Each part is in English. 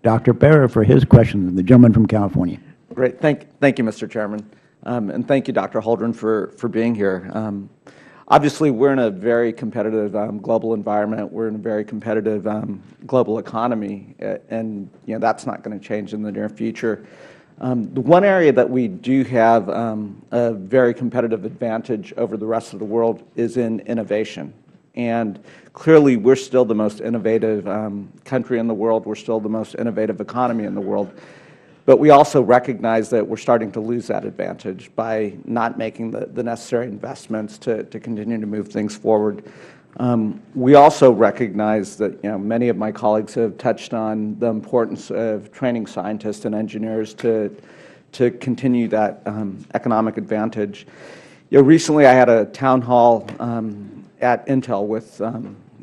Dr. Bera for his question, the gentleman from California. Great. Thank you, Mr. Chairman. And thank you, Dr. Holdren, for being here. Obviously, we're in a very competitive global environment. We're in a very competitive global economy, and that's not going to change in the near future. The one area that we do have a very competitive advantage over the rest of the world is in innovation. And clearly, we're still the most innovative country in the world. We're still the most innovative economy in the world. But we also recognize that we're starting to lose that advantage by not making the necessary investments to continue to move things forward. We also recognize that many of my colleagues have touched on the importance of training scientists and engineers to continue that economic advantage. Recently, I had a town hall at Intel with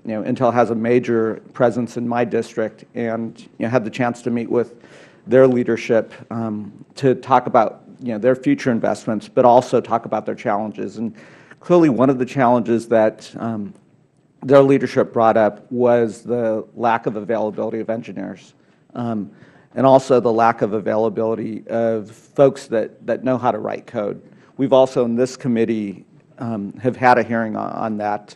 Intel has a major presence in my district, and had the chance to meet with their leadership to talk about their future investments, but also talk about their challenges. And clearly, one of the challenges that their leadership brought up was the lack of availability of engineers, and also the lack of availability of folks that know how to write code. We've also, in this committee, have had a hearing on that,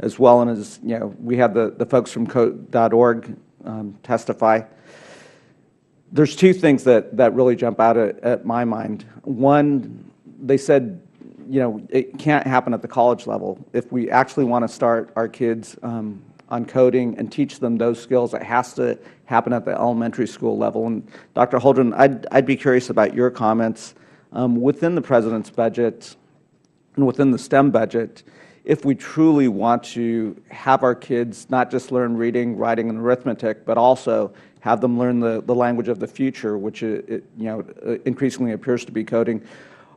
as well as we had the folks from Code.org testify. There's two things that really jump out at my mind. One, they said, it can't happen at the college level. If we actually want to start our kids on coding and teach them those skills, it has to happen at the elementary school level. And Dr. Holdren, I'd be curious about your comments within the President's budget and within the STEM budget. If we truly want to have our kids not just learn reading, writing, and arithmetic, but also have them learn the language of the future, which increasingly appears to be coding,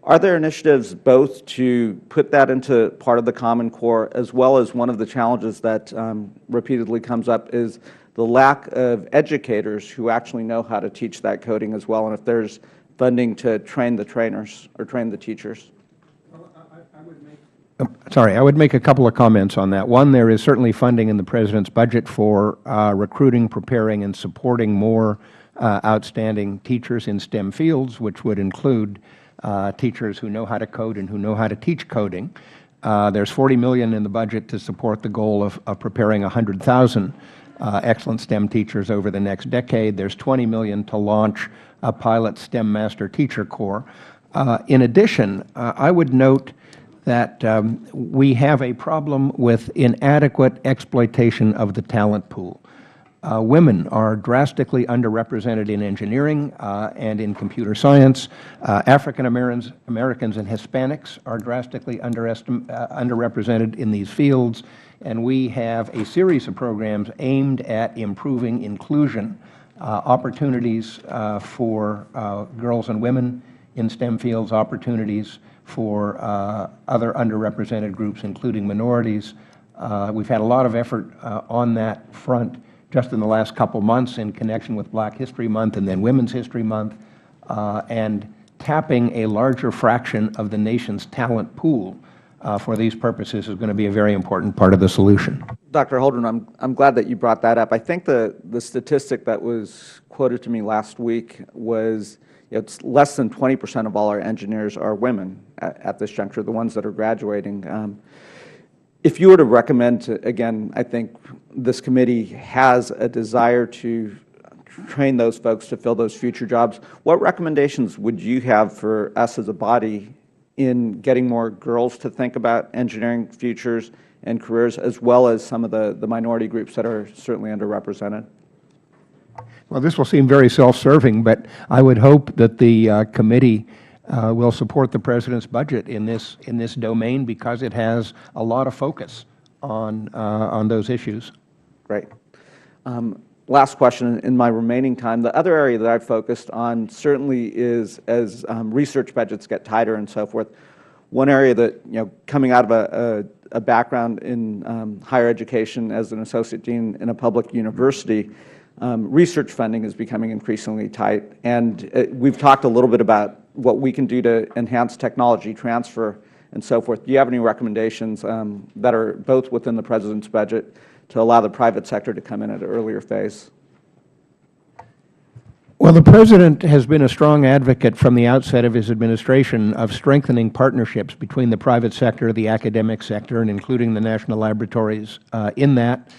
are there initiatives both to put that into part of the Common Core, as well as one of the challenges that repeatedly comes up is the lack of educators who actually know how to teach that coding as well, and if there's funding to train the trainers or train the teachers? I would make a couple of comments on that. One, there is certainly funding in the President's budget for recruiting, preparing, and supporting more outstanding teachers in STEM fields, which would include teachers who know how to code and who know how to teach coding. There's $40 million in the budget to support the goal of preparing 100,000 excellent STEM teachers over the next decade. There's $20 million to launch a pilot STEM Master Teacher Corps. In addition, I would note that we have a problem with inadequate exploitation of the talent pool. Women are drastically underrepresented in engineering and in computer science. African Americans and Hispanics are drastically underrepresented in these fields, and we have a series of programs aimed at improving inclusion, opportunities for girls and women in STEM fields, opportunities for other underrepresented groups, including minorities. We've had a lot of effort on that front just in the last couple months in connection with Black History Month and then Women's History Month, and tapping a larger fraction of the nation's talent pool for these purposes is going to be a very important part of the solution. Dr. Holdren, I'm glad that you brought that up. I think the statistic that was quoted to me last week was it's less than 20% of all our engineers are women at this juncture, the ones that are graduating. If you were to recommend, again, I think this committee has a desire to train those folks to fill those future jobs. What recommendations would you have for us as a body in getting more girls to think about engineering futures and careers, as well as some of the minority groups that are certainly underrepresented? Well, this will seem very self-serving, but I would hope that the committee will support the President's budget in this domain because it has a lot of focus on those issues. Great. Last question in my remaining time. The other area that I've focused on certainly is as research budgets get tighter and so forth. One area that, coming out of a background in higher education as an associate dean in a public university, research funding is becoming increasingly tight. And we've talked a little bit about what we can do to enhance technology transfer and so forth. Do you have any recommendations that are both within the President's budget to allow the private sector to come in at an earlier phase? Well, the President has been a strong advocate from the outset of his administration of strengthening partnerships between the private sector, the academic sector, and including the national laboratories in that.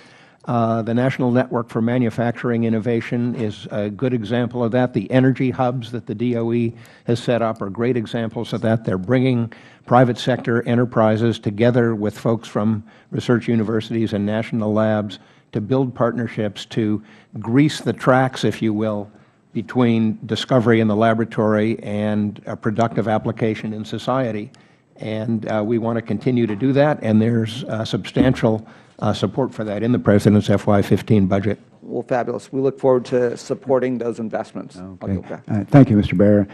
The National Network for Manufacturing Innovation is a good example of that. The energy hubs that the DOE has set up are great examples of that. They are bringing private sector enterprises together with folks from research universities and national labs to build partnerships to grease the tracks, if you will, between discovery in the laboratory and a productive application in society. And we want to continue to do that, and there's substantial support for that in the President's FY15 budget. Well, fabulous. We look forward to supporting those investments. Okay. Thank you, Mr. Bera.